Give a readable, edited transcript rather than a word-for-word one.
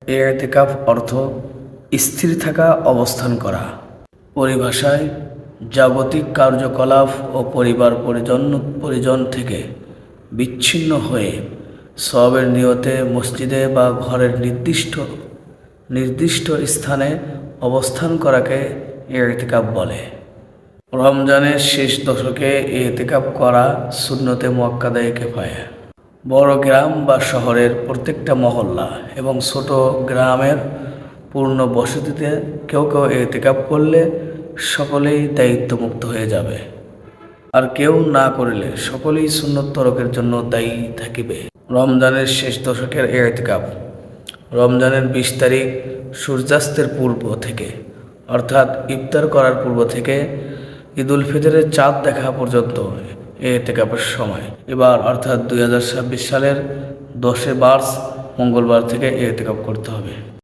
ইতিকাফ অর্থ স্থির থাকা, অবস্থান করা। পরিভাষায় জাগতিক কার্যকলাপ ও পরিবার পরিজন থেকে বিচ্ছিন্ন হয়ে সওয়াবের নিয়তে মসজিদে বা ঘরের নির্দিষ্ট স্থানে অবস্থান করাকে ইতিকাফ বলে। রমজানের শেষ দশকে ইতিকাফ করা সুন্নতে মুআক্কাদায়ে কিফায়া। বড় গ্রাম বা শহরের প্রত্যেকটা মহল্লা এবং ছোট গ্রামের পূর্ণ বসতিতে কেউ ইতিকাফ করলে সকলেই দায়িত্বমুক্ত হয়ে যাবে, আর কেউ না করিলে সকলেই সুন্নত তরকের জন্য দায়ী থাকিবে। রমজানের শেষ দশকের ইতিকাফ রমজানের 20 তারিখ সূর্যাস্তের পূর্ব থেকে অর্থাৎ ইফতার করার পূর্ব থেকে ঈদুল ফিতরের চাঁদ দেখা পর্যন্ত ইতিকাফের সময়। এবার অর্থাৎ 2026 সালের 10 মার্চ মঙ্গলবার থেকে ইতিকাফ করতে হবে।